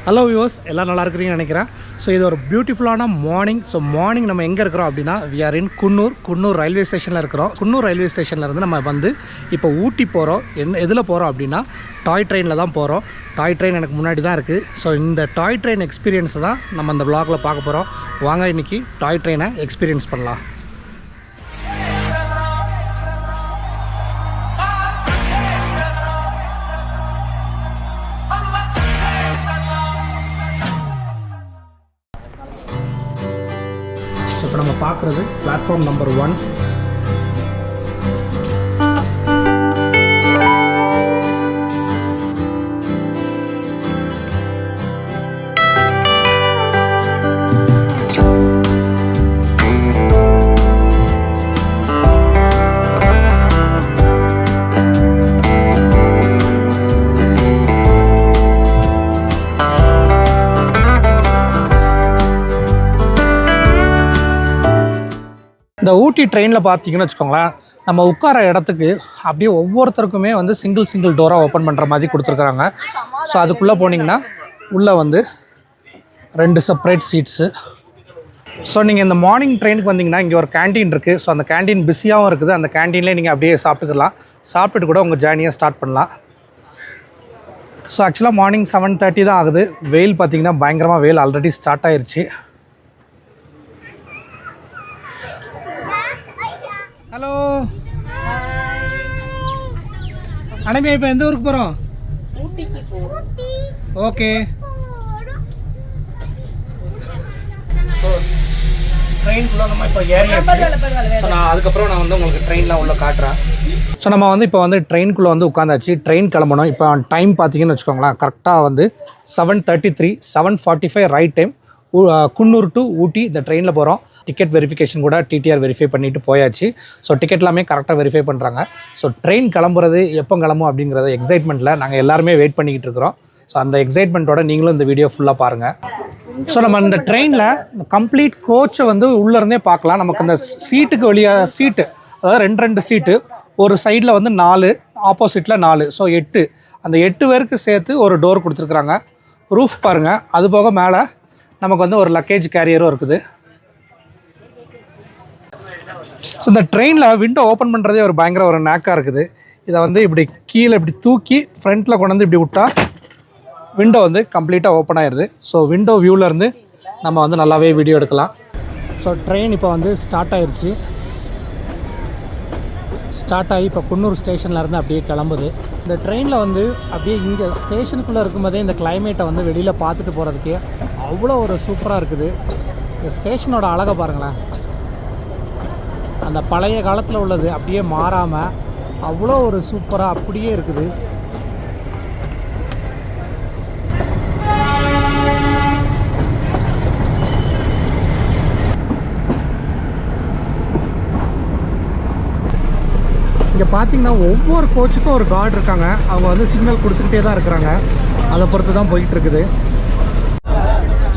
Hello viewers, எல்லாம் நல்லா இருக்கிறீங்கன்னு நினைக்கிறேன். ஸோ இது ஒரு பியூட்டிஃபுல்லான மார்னிங். ஸோ மார்னிங் நம்ம எங்கே இருக்கிறோம் அப்படின்னா, we are in Coonoor railway ஸ்டேஷனில் இருக்கிறோம். குன்னூர் ரயில்வே ஸ்டேஷனில் இருந்து நம்ம வந்து இப்போ ஊட்டி போகிறோம். எதில் போகிறோம் அப்படின்னா டாய் ட்ரெயினில் தான் போகிறோம். டாய் ட்ரெயின் எனக்கு முன்னாடி தான் இருக்குது. ஸோ இந்த டாய் ட்ரெயின் எக்ஸ்பீரியன்ஸை தான் நம்ம அந்த vlogல பார்க்க போகிறோம். வாங்க இன்றைக்கி டாய் ட்ரெயினை எக்ஸ்பீரியன்ஸ் பண்ணலாம். ஸோ இப்போ நம்ம பார்க்குறது பிளாட்ஃபார்ம் நம்பர் 1. இந்த ஊட்டி ட்ரெயினில் பார்த்தீங்கன்னு வச்சுக்கோங்களேன், நம்ம உட்கார இடத்துக்கு அப்படியே ஒவ்வொருத்தருக்குமே வந்து சிங்கிள் டோராக ஓப்பன் பண்ணுற மாதிரி கொடுத்துருக்குறாங்க. ஸோ அதுக்குள்ளே போனீங்கன்னா உள்ளே வந்து 2 செப்பரேட் சீட்ஸு. ஸோ நீங்கள் இந்த மார்னிங் ட்ரெயினுக்கு வந்தீங்கன்னா இங்கே ஒரு கேண்டீன் இருக்குது. ஸோ அந்த கேண்டீன் பிஸியாகவும் இருக்குது. அந்த கேண்டீன்லேயே நீங்கள் அப்படியே சாப்பிட்டுக்கலாம். சாப்பிட்டுட்டு கூட உங்கள் ஜேர்னியை ஸ்டார்ட் பண்ணலாம். ஸோ ஆக்சுவலாக மார்னிங் 7:30 தான் ஆகுது. வெயில் பார்த்திங்கன்னா பயங்கரமாக வெயில் ஆல்ரெடி ஸ்டார்ட் ஆயிடுச்சு. ஹலோ அனமே, இப்போ எந்த ஊருக்கு போகிறோம்? ஊட்டிக்கு போகிறோம். ஓகே. ஸோ ட்ரெயின்குள்ளே நம்ம இப்போ ஏறியாச்சு. ஸோ அதுக்கப்புறம் நான் வந்து உங்களுக்கு ட்ரெயின்லாம் உள்ளே காட்டுறேன். ஸோ நம்ம வந்து இப்போ வந்து ட்ரெயின்குள்ளே வந்து உட்காந்தாச்சு. ட்ரெயின் கிளம்பணும். இப்போ டைம் பார்த்தீங்கன்னு வச்சுக்கோங்களேன், கரெக்டாக வந்து 7:33, 7:45 ரைட் டைம். குன்னூர் டு ஊட்டி இந்த ட்ரெயினில் போகிறோம். டிக்கெட் வெரிஃபிகேஷன் கூட டிடிஆர் வெரிஃபை பண்ணிவிட்டு போயாச்சு. ஸோ டிக்கெட் எல்லாமே கரெக்டாக வெரிஃபை பண்ணுறாங்க. ஸோ ட்ரெயின் கிளம்புறது எப்போ கிளம்பும் அப்படிங்கிறத எக்ஸைட்மெண்ட்டில் நாங்கள் எல்லாருமே வெயிட் பண்ணிக்கிட்டு இருக்கிறோம். ஸோ அந்த எக்ஸைட்மெண்ட்டோட நீங்களும் இந்த வீடியோ ஃபுல்லாக பாருங்கள். ஸோ நம்ம இந்த ட்ரெயினில் கம்ப்ளீட் கோச்சை வந்து உள்ளேருந்தே பார்க்கலாம். நமக்கு அந்த சீட்டுக்கு வழியாக சீட்டு, அதாவது 2 சீட்டு, ஒரு சைடில் வந்து 4, ஆப்போசிட்டில் 4, ஸோ 8. அந்த 8 பேருக்கு சேர்த்து ஒரு டோர் கொடுத்துருக்குறாங்க. ரூஃப் பாருங்கள். அது போக மேலே நமக்கு வந்து ஒரு லக்கேஜ் கேரியரும் இருக்குது. ஸோ இந்த ட்ரெயினில் விண்டோ ஓப்பன் பண்ணுறதே ஒரு பயங்கர ஒரு நேக்காக இருக்குது. இதை வந்து இப்படி கீழே இப்படி தூக்கி ஃப்ரண்ட்டில் கொண்டு வந்து இப்படி விட்டால் விண்டோ வந்து கம்ப்ளீட்டாக ஓப்பன் ஆயிடுது. ஸோ விண்டோ வியூவிலேருந்து நம்ம வந்து நல்லாவே வீடியோ எடுக்கலாம். ஸோ ட்ரெயின் இப்போ வந்து ஸ்டார்ட் ஆயிடுச்சு. ஸ்டார்ட் ஆகி இப்போ குன்னூர் ஸ்டேஷன்லேருந்து அப்படியே கிளம்புது. இந்த ட்ரெயினில் வந்து அப்படியே இங்கே ஸ்டேஷனுக்குள்ளே இருக்கும்போதே இந்த கிளைமேட்டை வந்து வெளியில் பார்த்துட்டு போகிறதுக்கே அவ்வளோ ஒரு சூப்பராக இருக்குது. இந்த ஸ்டேஷனோட அழகை பாருங்களேன். அந்த பழைய காலத்தில் உள்ளது அப்படியே மாறாமல் அவ்வளோ ஒரு சூப்பராக அப்படியே இருக்குது. இங்கே பார்த்தீங்கன்னா ஒவ்வொரு கோச்சுக்கும் ஒரு கார்டு இருக்காங்க. அவங்க வந்து சிக்னல் கொடுத்துக்கிட்டே தான் இருக்கிறாங்க. அதை பொறுத்து தான் போயிட்டுருக்குது.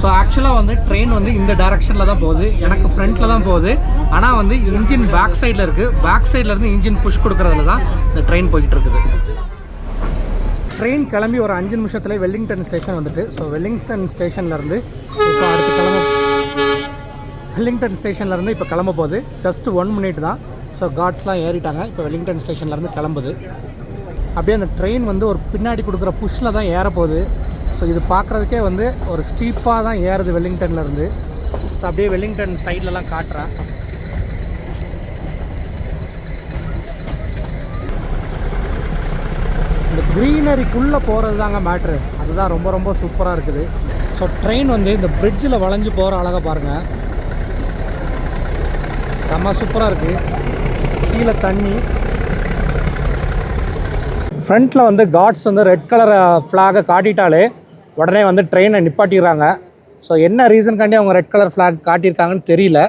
ஸோ ஆக்சுவலாக வந்து ட்ரெயின் வந்து இந்த டைரெக்ஷனில் தான் போகுது. எனக்கு ஃப்ரண்ட்டில் தான் போகுது. ஆனால் வந்து இன்ஜின் பேக் சைடில் இருக்குது. பேக் சைட்லேருந்து இன்ஜின் புஷ் கொடுக்குறதுல தான் இந்த ட்ரெயின் போய்கிட்டு இருக்குது. ட்ரெயின் கிளம்பி ஒரு 5 நிமிஷத்துல வெல்லிங்டன் ஸ்டேஷன் வந்துட்டு. ஸோ வெல்லிங்டன் ஸ்டேஷன்லேருந்து இப்போ அடுத்து வெல்லிங்டன் ஸ்டேஷன்லேருந்து இப்போ கிளம்ப போகுது. ஜஸ்ட் 1 மினிட் தான். ஸோ கார்ட்ஸ்லாம் ஏறிட்டாங்க. இப்போ வெல்லிங்டன் ஸ்டேஷன்லேருந்து கிளம்புது. அப்படியே அந்த ட்ரெயின் வந்து ஒரு பின்னாடி கொடுக்குற புஷ்ஷில் தான் ஏறப்போகுது. ஸோ இது பார்க்குறதுக்கே வந்து ஒரு ஸ்டீப்பாக தான் ஏறுது வெல்லிங்டன்லேருந்து. ஸோ அப்படியே வெல்லிங்டன் சைட்லலாம் காட்டுறேன். இந்த க்ரீனரிக்குள்ளே போகிறது தாங்க மேட்ரு. அதுதான் ரொம்ப ரொம்ப சூப்பராக இருக்குது. ஸோ ட்ரெயின் வந்து இந்த பிரிட்ஜில் வளைஞ்சு போகிற அழகாக பாருங்கள். செம்ம சூப்பராக இருக்குது. கீழே தண்ணி. ஃப்ரண்ட்டில் வந்து கார்ட்ஸ் வந்து ரெட் கலர் ஃப்ளாகை காட்டிட்டாலே உடனே வந்து ட்ரெயினை நிப்பாட்டிடுறாங்க. ஸோ என்ன ரீசன்காண்டி அவங்க ரெட் கலர் ஃப்ளாக் காட்டியிருக்காங்கன்னு தெரியல.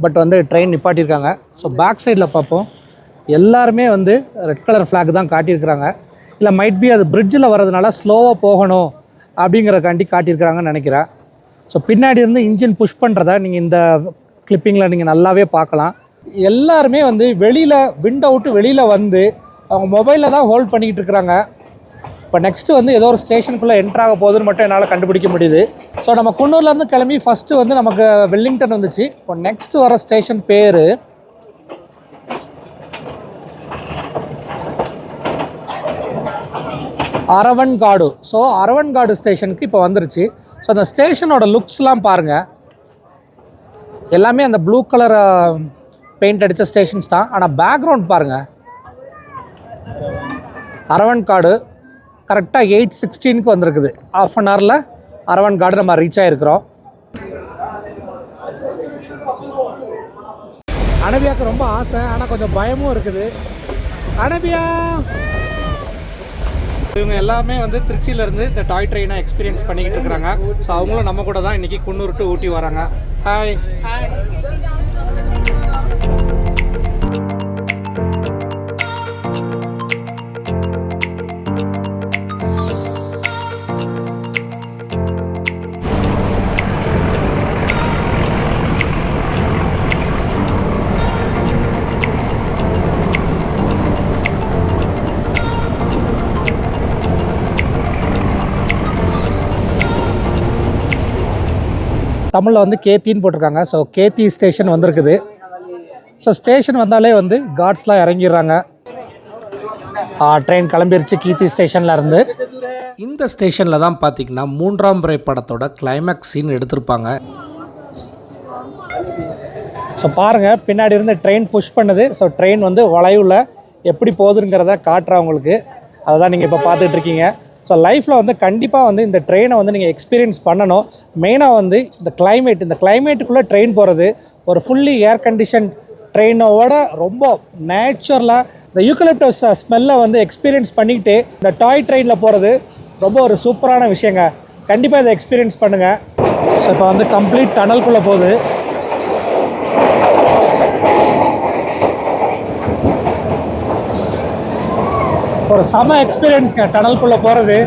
பட் வந்து ட்ரெயின் நிப்பாட்டியிருக்காங்க. ஸோ பேக் சைடில் பார்ப்போம், எல்லாருமே வந்து ரெட் கலர் ஃப்ளாக் தான் காட்டியிருக்கிறாங்க. இல்லை மைட் பி அது பிரிட்ஜில் வர்றதுனால ஸ்லோவாக போகணும் அப்படிங்கிறக்காண்டி காட்டியிருக்கிறாங்கன்னு நினைக்கிறேன். ஸோ பின்னாடி இருந்து இன்ஜின் புஷ் பண்ணுறத நீங்கள் இந்த கிளிப்பிங்கில் நீங்கள் நல்லாவே பார்க்கலாம். எல்லாருமே வந்து வெளியில் விண்டோ விட்டு வெளியில் வந்து அவங்க மொபைலில் தான் ஹோல்ட் பண்ணிக்கிட்டு இருக்கிறாங்க. இப்போ நெக்ஸ்ட்டு வந்து ஏதோ ஒரு ஸ்டேஷனுக்குள்ளே என்ட்ராக போகுதுன்னு மட்டும் என்னால் கண்டுபிடிக்க முடியுது. ஸோ நம்ம குன்னூர்லேருந்து கிளம்பி ஃபஸ்ட்டு வந்து நமக்கு வெல்லிங்டன் வந்துச்சு. இப்போ நெக்ஸ்ட்டு வர ஸ்டேஷன் பேர் அரவன்காடு. ஸோ அரவன்காடு ஸ்டேஷனுக்கு இப்போ வந்துருச்சு. ஸோ அந்த ஸ்டேஷனோட லுக்ஸ்லாம் பாருங்கள், எல்லாமே அந்த ப்ளூ கலர் பெயிண்ட் அடித்த ஸ்டேஷன்ஸ் தான். ஆனால் பேக்ரவுண்ட் பாருங்கள், அரவன்காடு கரெக்டாக 8:16 வந்திருக்குது. ½ அன் ஹவரில் அரவன்காடு நம்ம ரீச் ஆகிருக்கிறோம். அனபியாவுக்கு ரொம்ப ஆசை, ஆனால் கொஞ்சம் பயமும் இருக்குது. அனபியா இவங்க எல்லாமே வந்து திருச்சியிலேருந்து இந்த டாய் ட்ரெயினை எக்ஸ்பீரியன்ஸ் பண்ணிக்கிட்டு இருக்கிறாங்க. ஸோ அவங்களும் நம்ம கூட தான் இன்றைக்கி குன்னூர் டு ஊட்டி வராங்க. ஹாய். தமிழில் வந்து கேத்தின்னு போட்டிருக்காங்க. ஸோ கேத்தி ஸ்டேஷன் வந்திருக்குது. ஸோ ஸ்டேஷன் வந்தாலே வந்து கார்ட்ஸ்லாம் இறங்கிடுறாங்க. ட்ரெயின் கிளம்பிருச்சு கீத்தி ஸ்டேஷனில் இருந்து. இந்த ஸ்டேஷனில் தான் பார்த்திங்கன்னா 3ஆம் பிறை படத்தோட கிளைமேக்ஸ் சீன் எடுத்திருப்பாங்க. ஸோ பாருங்கள், பின்னாடி இருந்து ட்ரெயின் புஷ் பண்ணுது. ஸோ ட்ரெயின் வந்து வளைவில் எப்படி போகுதுங்கிறத காட்டுறேன் உங்களுக்கு. அதை தான் நீங்கள் இப்போ பார்த்துட்ருக்கீங்க. ஸோ லைஃப்பில் வந்து கண்டிப்பாக வந்து இந்த ட்ரெயினை வந்து நீங்கள் எக்ஸ்பீரியன்ஸ் பண்ணணும். மெயினாக வந்து இந்த கிளைமேட்டுக்குள்ளே ட்ரெயின் போகிறது, ஒரு ஃபுல்லி ஏர் கண்டிஷன் ட்ரெயினோட ரொம்ப நேச்சுரலாக இந்த யூக்கலிப்டஸ் ஸ்மெல்லை வந்து எக்ஸ்பீரியன்ஸ் பண்ணிக்கிட்டு இந்த டாய் ட்ரெயினில் போகிறது ரொம்ப ஒரு சூப்பரான விஷயங்க. கண்டிப்பாக இதை எக்ஸ்பீரியன்ஸ் பண்ணுங்கள். ஸோ இப்போ வந்து கம்ப்ளீட் டனல்குள்ளே போகுது. ஒரு செம எக்ஸ்பீரியன்ஸுங்க டனல்குள்ளே போகிறது.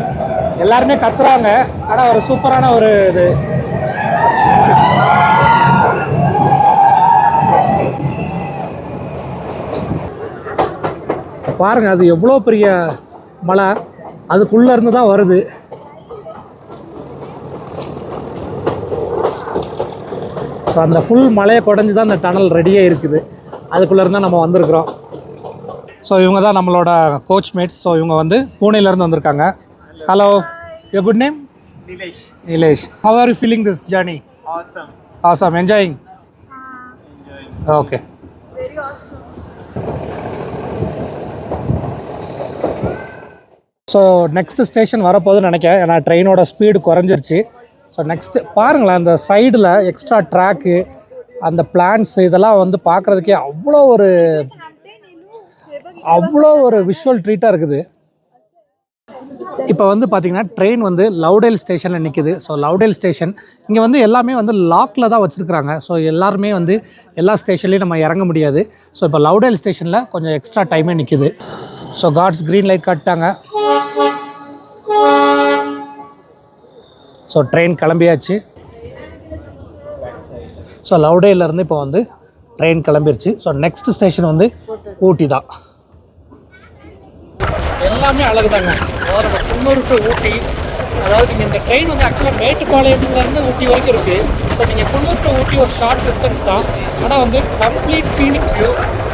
எல்லாருமே கத்துறாங்க, ஆனால் ஒரு சூப்பரான ஒரு இது. பாருங்கள், அது எவ்வளோ பெரிய மலை, அதுக்குள்ளே இருந்து தான் வருது. ஸோ அந்த ஃபுல் மலையை குடஞ்சி தான் அந்த டனல் ரெடியாக இருக்குது. அதுக்குள்ளே இருந்தால் நம்ம வந்திருக்கிறோம். ஸோ இவங்க தான் நம்மளோட கோச் மேட்ஸ். ஸோ இவங்க வந்து பூனேலேருந்து வந்திருக்காங்க. Hello, your good name? Nilesh. How are you feeling this journey? Awesome. Enjoying? Okay. Very awesome. So next station வரப்போகுதுன்னு நினைக்கிறேன். ஏன்னா ட்ரெயினோட ஸ்பீடு குறைஞ்சிருச்சு. ஸோ நெக்ஸ்ட்டு பாருங்களேன், அந்த சைடில் எக்ஸ்ட்ரா ட்ராக்கு, அந்த பிளான்ஸ் இதெல்லாம் வந்து பார்க்குறதுக்கே அவ்வளோ ஒரு விஷுவல் ட்ரீட்டாக இருக்குது. இப்போ வந்து பார்த்திங்கன்னா ட்ரெயின் வந்து லவ்டேல் ஸ்டேஷனில் நிற்குது. ஸோ லவ்டேல் ஸ்டேஷன் இங்கே வந்து எல்லாமே வந்து லாக்கில் தான் வச்சுருக்குறாங்க. ஸோ எல்லாருமே வந்து எல்லா ஸ்டேஷன்லேயும் நம்ம இறங்க முடியாது. ஸோ இப்போ லவ்டேல் ஸ்டேஷனில் கொஞ்சம் எக்ஸ்ட்ரா டைமே நிற்குது. ஸோ காட்ஸ் க்ரீன் லைட் காட்டாங்க. ஸோ ட்ரெயின் கிளம்பியாச்சு. ஸோ லவ்டேலேருந்து இப்போ வந்து ட்ரெயின் கிளம்பிருச்சு. ஸோ நெக்ஸ்ட் ஸ்டேஷன் வந்து ஊட்டி தான். எல்லாமே அழகு தாங்க. அதாவது நம்ம குன்னூர் டு ஊட்டி, அதாவது நீங்கள் இந்த ட்ரெயின் வந்து ஆக்சுவலாக மேட்டுப்பாளையத்துலேருந்து ஊட்டி வரைக்கும் இருக்குது. ஸோ நீங்கள் குன்னூர் டு ஊட்டி ஒரு ஷார்ட் டிஸ்டன்ஸ் தான். ஆனால் வந்து கம்ப்ளீட் சீனிக் வியூ.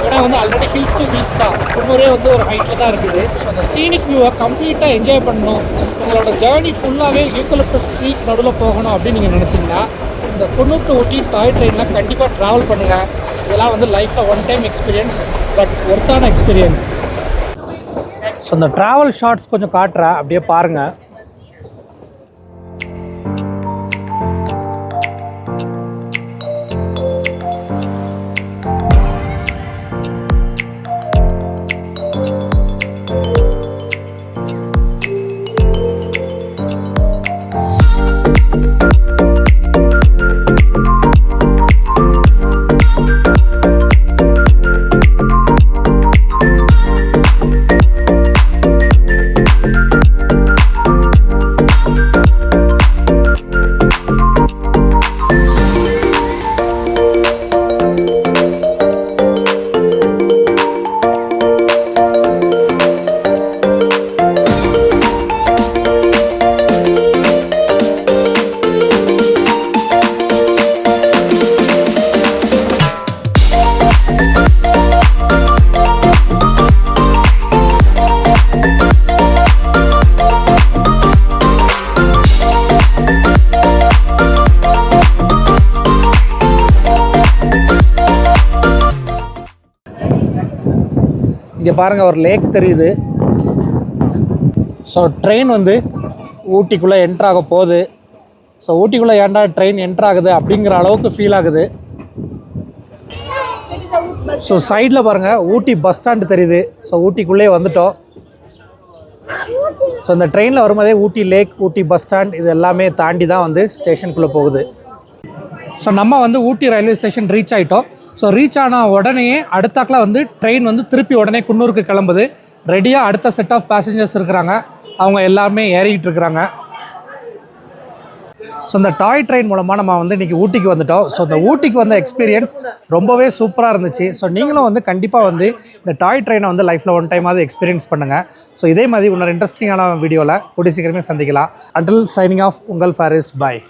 ஏன்னா வந்து ஆல்ரெடி ஹில்ஸ் டு ஹில்ஸ் தான், குன்னூரே வந்து ஒரு ஹைட்டில் தான் இருக்குது. ஸோ அந்த சீனிக் வியூவை கம்ப்ளீட்டாக என்ஜாய் பண்ணணும், உங்களோட ஜேர்னி ஃபுல்லாகவே யூக்கலிப்டஸ் ட்ரீக்கு நடுவில் போகணும் அப்படின்னு நீங்கள் நினச்சிங்கன்னா இந்த குன்னூர் டு ஊட்டி டாய் ட்ரெயினில் கண்டிப்பாக ட்ராவல் பண்ணுங்கள். இதெல்லாம் வந்து லைஃப்பில் ஒன் டைம் எக்ஸ்பீரியன்ஸ், பட் ஒர்த்தான எக்ஸ்பீரியன்ஸ். ஸோ இந்த ட்ராவல் ஷார்ட்ஸ் கொஞ்சம் காட்டுறேன், அப்படியே பாருங்கள். இங்கே பாருங்கள் ஒரு லேக் தெரியுது. ஸோ ட்ரெயின் வந்து ஊட்டிக்குள்ளே என்ட்ராக போகுது. ஸோ ஊட்டிக்குள்ளே ஏன்டா ட்ரெயின் என்ட்ராகுது அப்படிங்கிற அளவுக்கு ஃபீல் ஆகுது. ஸோ சைடில் பாருங்கள் ஊட்டி பஸ் ஸ்டாண்டு தெரியுது. ஸோ ஊட்டிக்குள்ளே வந்துட்டோம். ஸோ இந்த ட்ரெயினில் வரும்போதே ஊட்டி லேக், ஊட்டி பஸ் ஸ்டாண்ட் இது எல்லாமே தாண்டி தான் வந்து ஸ்டேஷனுக்குள்ளே போகுது. ஸோ நம்ம வந்து ஊட்டி ரயில்வே ஸ்டேஷன் ரீச் ஆகிட்டோம். ஸோ ரீச் ஆன உடனே அடுத்தாக்கில் வந்து ட்ரெயின் வந்து திருப்பி உடனே குன்னூருக்கு கிளம்புது. ரெடியாக அடுத்த செட் ஆஃப் பேசஞ்சர்ஸ் இருக்கிறாங்க. அவங்க எல்லாருமே ஏறிக்கிட்டு இருக்கிறாங்க. ஸோ இந்த டாய் ட்ரெயின் மூலமாக நம்ம வந்து இன்றைக்கி ஊட்டிக்கு வந்துட்டோம். ஸோ இந்த ஊட்டிக்கு வந்த எக்ஸ்பீரியன்ஸ் ரொம்பவே சூப்பராக இருந்துச்சு. ஸோ நீங்களும் வந்து கண்டிப்பாக வந்து இந்த டாய் ட்ரெயினை வந்து லைஃப்பில் ஒன் டைமாவது எக்ஸ்பீரியன்ஸ் பண்ணுங்கள். ஸோ இதே மாதிரி இன்னொரு இன்ட்ரெஸ்டிங்கான வீடியோவில் கூடிய சீக்கிரமே சந்திக்கலாம். அண்டில் சைனிங் ஆஃப் உங்கள் ஃபாரிஸ். பாய்.